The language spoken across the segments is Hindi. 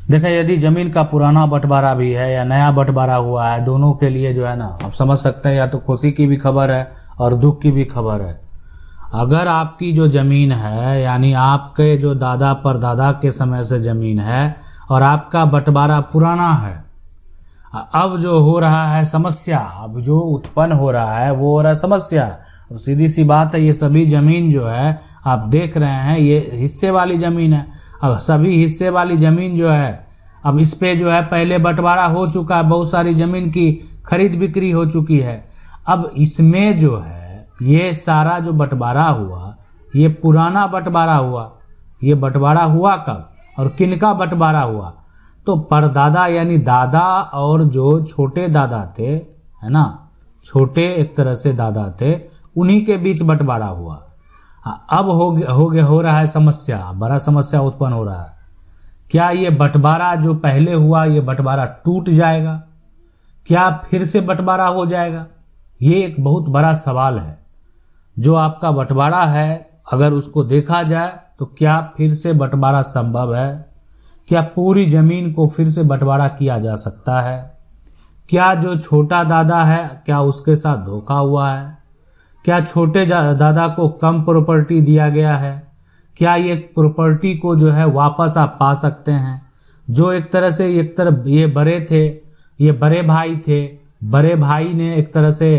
देखा, यदि जमीन का पुराना बंटवारा भी है या नया बंटवारा हुआ है, दोनों के लिए जो है ना, आप समझ सकते हैं, या तो खुशी की भी खबर है और दुख की भी खबर है। अगर आपकी जो ज़मीन है, यानी आपके जो दादा परदादा के समय से ज़मीन है और आपका बंटवारा पुराना है, अब जो हो रहा है समस्या, अब जो उत्पन्न हो रहा है वो हो रहा है समस्या। अब सीधी सी बात है, ये सभी ज़मीन जो है आप देख रहे हैं, ये हिस्से वाली ज़मीन है। अब सभी हिस्से वाली ज़मीन जो है, अब इस पे जो है पहले बंटवारा हो चुका है, बहुत सारी ज़मीन की खरीद बिक्री हो चुकी है। अब इसमें जो है ये सारा जो बंटवारा हुआ, ये पुराना बंटवारा हुआ। ये बंटवारा हुआ कब और किनका बंटवारा हुआ? तो परदादा यानी दादा और जो छोटे दादा थे, है ना, छोटे एक तरह से दादा थे, उन्हीं के बीच बंटवारा हुआ। अब हो रहा है समस्या, बड़ा समस्या उत्पन्न हो रहा है। क्या ये बंटवारा जो पहले हुआ, ये बंटवारा टूट जाएगा? क्या फिर से बंटवारा हो जाएगा? ये एक बहुत बड़ा सवाल है। जो आपका बंटवारा है, अगर उसको देखा जाए तो क्या फिर से बंटवारा संभव है? क्या पूरी जमीन को फिर से बंटवारा किया जा सकता है? क्या जो छोटा दादा है, क्या उसके साथ धोखा हुआ है? क्या छोटे दादा को कम प्रॉपर्टी दिया गया है? क्या ये प्रॉपर्टी को जो है वापस आप पा सकते हैं? जो एक तरफ ये बड़े थे, ये बड़े भाई थे, बड़े भाई ने एक तरह से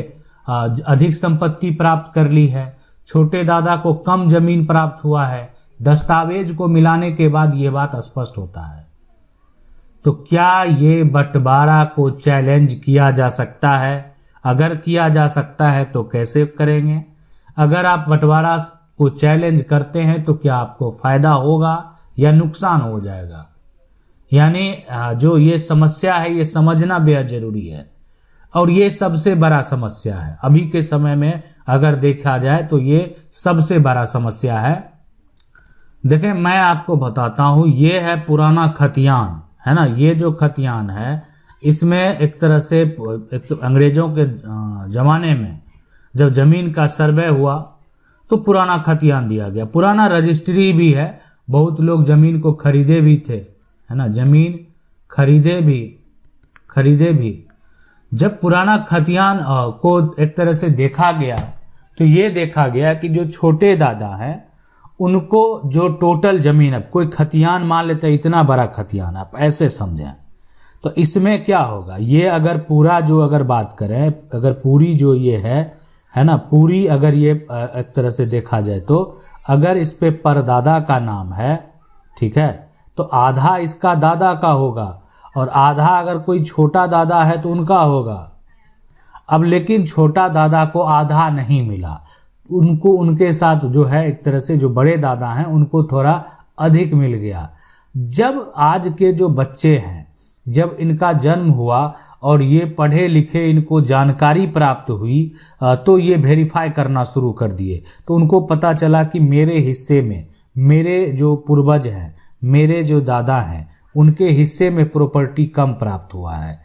अधिक संपत्ति प्राप्त कर ली है, छोटे दादा को कम जमीन प्राप्त हुआ है। दस्तावेज को मिलाने के बाद ये बात स्पष्ट होता है। तो क्या ये बंटवारा को चैलेंज किया जा सकता है? अगर किया जा सकता है तो कैसे करेंगे? अगर आप बंटवारा को चैलेंज करते हैं तो क्या आपको फायदा होगा या नुकसान हो जाएगा? यानी जो ये समस्या है, ये समझना बेहद जरूरी है और ये सबसे बड़ा समस्या है अभी के समय में। अगर देखा जाए तो ये सबसे बड़ा समस्या है। देखें, मैं आपको बताता हूँ, ये है पुराना खतियान, है ना। ये जो खतियान है, इसमें एक तरह से अंग्रेजों के ज़माने में जब ज़मीन का सर्वे हुआ तो पुराना खतियान दिया गया। पुराना रजिस्ट्री भी है, बहुत लोग ज़मीन को खरीदे भी थे, है ना, ज़मीन खरीदे भी। जब पुराना खतियान को एक तरह से देखा गया तो ये देखा गया कि जो छोटे दादा हैं उनको जो टोटल ज़मीन है, कोई खतियान मान लेते हैं, इतना बड़ा खतियान, आप ऐसे समझें, तो इसमें क्या होगा? ये अगर पूरा जो अगर बात करें, अगर पूरी जो ये है ना, पूरी अगर ये एक तरह से देखा जाए तो अगर इस पे परदादा का नाम है, ठीक है, तो आधा इसका दादा का होगा और आधा अगर कोई छोटा दादा है तो उनका होगा। अब लेकिन छोटा दादा को आधा नहीं मिला, उनको उनके साथ जो है एक तरह से जो बड़े दादा हैं उनको थोड़ा अधिक मिल गया। जब आज के जो बच्चे हैं, जब इनका जन्म हुआ और ये पढ़े लिखे, इनको जानकारी प्राप्त हुई, तो ये वेरीफाई करना शुरू कर दिए। तो उनको पता चला कि मेरे हिस्से में, मेरे जो पूर्वज हैं, मेरे जो दादा हैं, उनके हिस्से में प्रॉपर्टी कम प्राप्त हुआ है।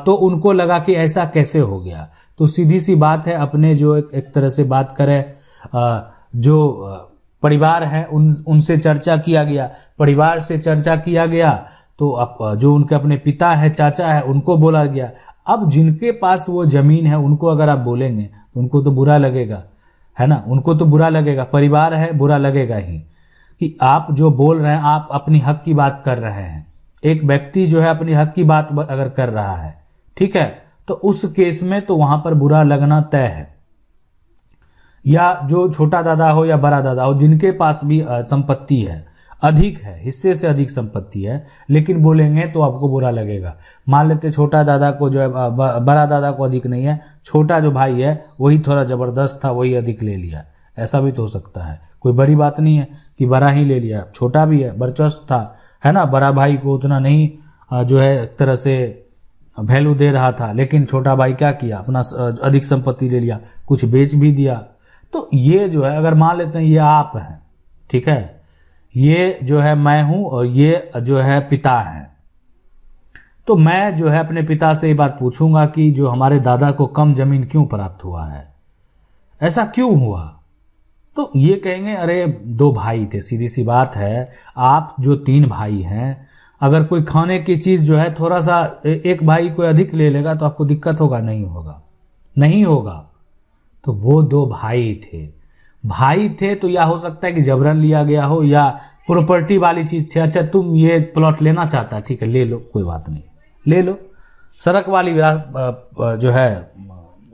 तो उनको लगा कि ऐसा कैसे हो गया। तो सीधी सी बात है, अपने जो एक तरह से बात करें, जो परिवार है उनसे चर्चा किया गया, परिवार से चर्चा किया गया तो अब जो उनके अपने पिता है, चाचा है, उनको बोला गया। अब जिनके पास वो ज़मीन है उनको अगर आप बोलेंगे तो उनको तो बुरा लगेगा, है ना, उनको तो बुरा लगेगा, परिवार है, बुरा लगेगा ही कि आप जो बोल रहे हैं, आप अपनी हक की बात कर रहे हैं। एक व्यक्ति जो है अपनी हक की बात अगर कर रहा है, ठीक है, तो उस केस में तो वहां पर बुरा लगना तय है। या जो छोटा दादा हो या बड़ा दादा हो, जिनके पास भी संपत्ति है, अधिक है, हिस्से से अधिक संपत्ति है, लेकिन बोलेंगे तो आपको बुरा लगेगा। मान लेते छोटा दादा को जो है, बड़ा दादा को अधिक नहीं है, छोटा जो भाई है वही थोड़ा जबरदस्त था, वही अधिक ले लिया, ऐसा भी तो हो सकता है। कोई बड़ी बात नहीं है कि बड़ा ही ले लिया, छोटा भी है, वर्चस्व था, है ना, बड़ा भाई को उतना नहीं जो है एक तरह से वैल्यू दे रहा था, लेकिन छोटा भाई क्या किया, अपना अधिक संपत्ति ले लिया, कुछ बेच भी दिया। तो ये जो है, अगर मान लेते हैं ये आप हैं, ठीक है, ये जो है मैं हूं और ये जो है पिता है, तो मैं जो है अपने पिता से ये बात पूछूंगा कि जो हमारे दादा को कम जमीन क्यों प्राप्त हुआ है, ऐसा क्यों हुआ, तो ये कहेंगे अरे 2 भाई थे, सीधी सी बात है। आप जो 3 भाई हैं, अगर कोई खाने की चीज़ जो है थोड़ा सा एक भाई कोई अधिक ले लेगा तो आपको दिक्कत होगा? नहीं होगा, नहीं होगा। तो वो 2 भाई थे, भाई थे तो या हो सकता है कि जबरन लिया गया हो या प्रॉपर्टी वाली चीज़ थी। अच्छा तुम ये प्लॉट लेना चाहता है, ठीक है ले लो, कोई बात नहीं, ले लो। सड़क वाली जो है,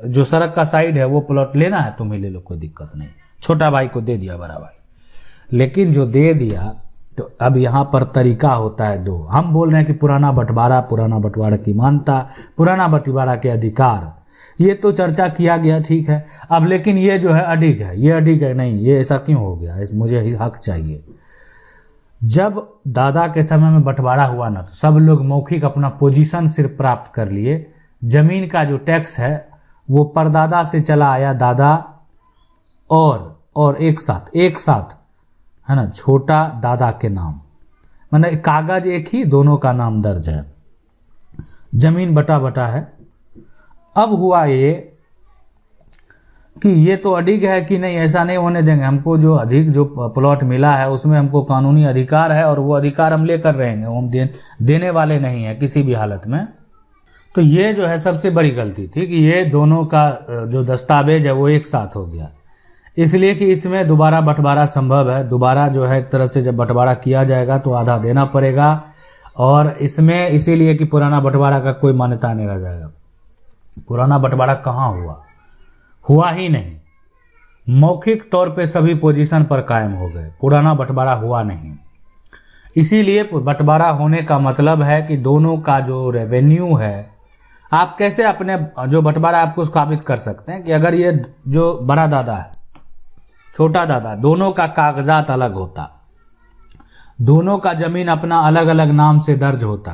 जो सड़क का साइड है वो प्लॉट लेना है तुम्हें, ले लो, कोई दिक्कत नहीं। छोटा भाई को दे दिया बड़ा भाई। लेकिन जो दे दिया, तो अब यहाँ पर तरीका होता है 2। हम बोल रहे हैं कि पुराना बंटवारा की मान्यता, पुराना बंटवारा के अधिकार, ये तो चर्चा किया गया, ठीक है। अब लेकिन ये जो है अडिग है, ये अडिग है, नहीं ये ऐसा क्यों हो गया, मुझे हक चाहिए। जब दादा के समय में बंटवारा हुआ ना, तो सब लोग मौखिक अपना पोजीशन सिर्फ प्राप्त कर लिए। जमीन का जो टैक्स है वो परदादा से चला आया, दादा और एक साथ है ना, छोटा दादा के नाम, मतलब कागज एक ही, दोनों का नाम दर्ज है, जमीन बटा है। अब हुआ ये कि ये तो अडिग है कि नहीं, ऐसा नहीं होने देंगे, हमको जो अधिक जो प्लॉट मिला है उसमें हमको कानूनी अधिकार है और वो अधिकार हम लेकर रहेंगे, हम देने वाले नहीं है किसी भी हालत में। तो ये जो है सबसे बड़ी गलती थी कि ये दोनों का जो दस्तावेज है वो एक साथ हो गया, इसलिए कि इसमें दोबारा बंटवारा संभव है। दोबारा जो है एक तरह से जब बंटवारा किया जाएगा तो आधा देना पड़ेगा, और इसमें इसीलिए कि पुराना बंटवारा का कोई मान्यता नहीं रह जाएगा। पुराना बंटवारा कहाँ हुआ ही नहीं। मौखिक तौर पे सभी पोजीशन पर कायम हो गए, पुराना बंटवारा हुआ नहीं। इसीलिए बंटवारा होने का मतलब है कि दोनों का जो रेवेन्यू है, आप कैसे अपने जो बंटवारा आपको साबित कर सकते हैं कि अगर ये जो बड़ा दादा है, छोटा दादा, दोनों का कागजात अलग होता, दोनों का जमीन अपना अलग अलग नाम से दर्ज होता,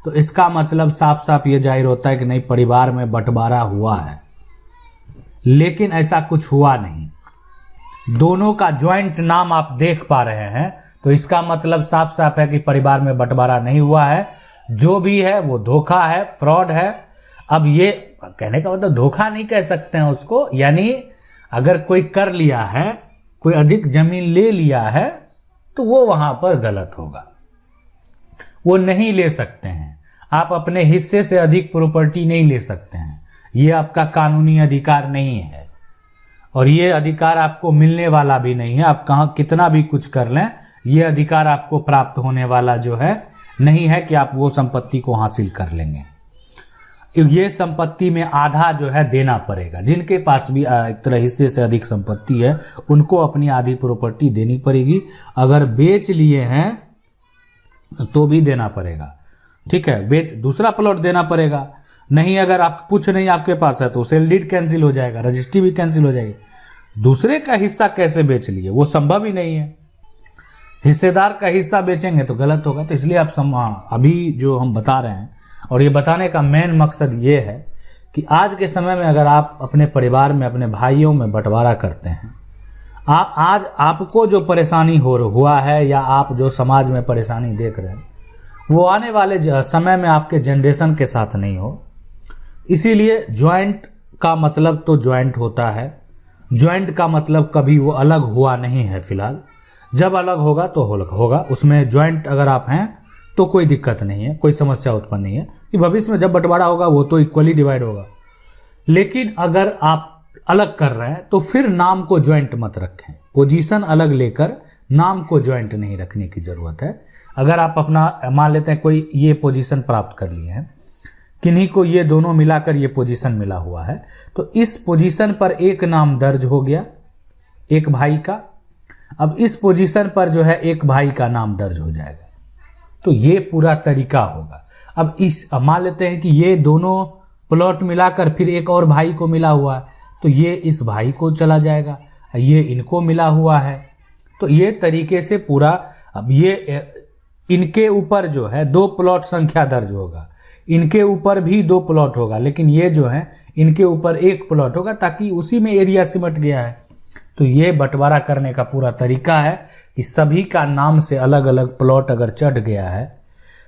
तो इसका मतलब साफ साफ ये जाहिर होता है कि नहीं परिवार में बंटवारा हुआ है। लेकिन ऐसा कुछ हुआ नहीं। दोनों का ज्वाइंट नाम आप देख पा रहे हैं, तो इसका मतलब साफ साफ है कि परिवार में बंटवारा नहीं हुआ है। जो भी है वो धोखा है, फ्रॉड है। अब ये कहने का मतलब धोखा नहीं कह सकते हैं उसको, यानी अगर कोई कर लिया है, कोई अधिक जमीन ले लिया है, तो वो वहां पर गलत होगा, वो नहीं ले सकते हैं। आप अपने हिस्से से अधिक प्रॉपर्टी नहीं ले सकते हैं, ये आपका कानूनी अधिकार नहीं है, और ये अधिकार आपको मिलने वाला भी नहीं है। आप कहाँ कितना भी कुछ कर लें, ये अधिकार आपको प्राप्त होने वाला जो है नहीं है कि आप वो संपत्ति को हासिल कर लेंगे। ये संपत्ति में आधा जो है देना पड़ेगा। जिनके पास भी एक तरह हिस्से से अधिक संपत्ति है, उनको अपनी आधी प्रॉपर्टी देनी पड़ेगी। अगर बेच लिए हैं तो भी देना पड़ेगा, ठीक है, दूसरा प्लॉट देना पड़ेगा। नहीं, अगर आप कुछ नहीं आपके पास है तो सेल डीड कैंसिल हो जाएगा, रजिस्ट्री भी कैंसिल हो जाएगी। दूसरे का हिस्सा कैसे बेच लिए, वो संभव ही नहीं है। हिस्सेदार का हिस्सा बेचेंगे तो गलत होगा। तो इसलिए आप अभी जो हम बता रहे हैं, और ये बताने का मेन मकसद ये है कि आज के समय में अगर आप अपने परिवार में, अपने भाइयों में बंटवारा करते हैं, आज आपको जो परेशानी हुआ है या आप जो समाज में परेशानी देख रहे हैं, वो आने वाले समय में आपके जनरेशन के साथ नहीं हो। इसीलिए ज्वाइंट का मतलब तो ज्वाइंट होता है, ज्वाइंट का मतलब कभी वो अलग हुआ नहीं है। फिलहाल जब अलग होगा तो होगा, उसमें ज्वाइंट अगर आप हैं तो कोई दिक्कत नहीं है, कोई समस्या उत्पन्न नहीं है कि भविष्य में जब बंटवारा होगा वो तो इक्वली डिवाइड होगा। लेकिन अगर आप अलग कर रहे हैं तो फिर नाम को ज्वाइंट मत रखें, पोजीशन अलग लेकर नाम को ज्वाइंट नहीं रखने की जरूरत है। अगर आप अपना मान लेते हैं कोई ये पोजीशन प्राप्त कर लिए हैं, किन्हीं को ये दोनों मिलाकर ये पोजीशन मिला हुआ है, तो इस पोजीशन पर एक नाम दर्ज हो गया एक भाई का। अब इस पोजीशन पर जो है एक भाई का नाम दर्ज हो जाएगा, तो ये पूरा तरीका होगा। अब इस मान लेते हैं कि ये दोनों प्लॉट मिलाकर फिर एक और भाई को मिला हुआ है, तो ये इस भाई को चला जाएगा, ये इनको मिला हुआ है, तो ये तरीके से पूरा। अब ये इनके ऊपर जो है 2 प्लॉट संख्या दर्ज होगा, इनके ऊपर भी 2 प्लॉट होगा, लेकिन ये जो है इनके ऊपर 1 प्लॉट होगा, ताकि उसी में एरिया सिमट गया है। तो ये बंटवारा करने का पूरा तरीका है कि सभी का नाम से अलग अलग प्लॉट अगर चढ़ गया है,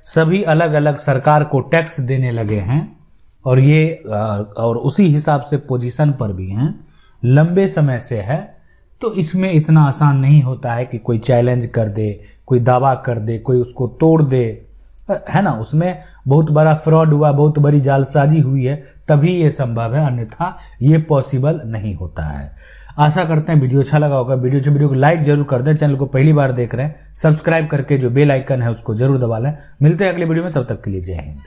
सभी अलग अलग सरकार को टैक्स देने लगे हैं, और ये और उसी हिसाब से पोजीशन पर भी हैं, लंबे समय से है, तो इसमें इतना आसान नहीं होता है कि कोई चैलेंज कर दे, कोई दावा कर दे, कोई उसको तोड़ दे, है ना। उसमें बहुत बड़ा फ्रॉड हुआ, बहुत बड़ी जालसाजी हुई है, तभी ये संभव है, अन्यथा ये पॉसिबल नहीं होता है। आशा करते हैं वीडियो अच्छा लगा होगा। वीडियो को लाइक जरूर कर दें। चैनल को पहली बार देख रहे हैं, सब्सक्राइब करके जो बेल आइकन है उसको जरूर दबा लें। मिलते हैं अगले वीडियो में, तब तक के लिए जय हिंद।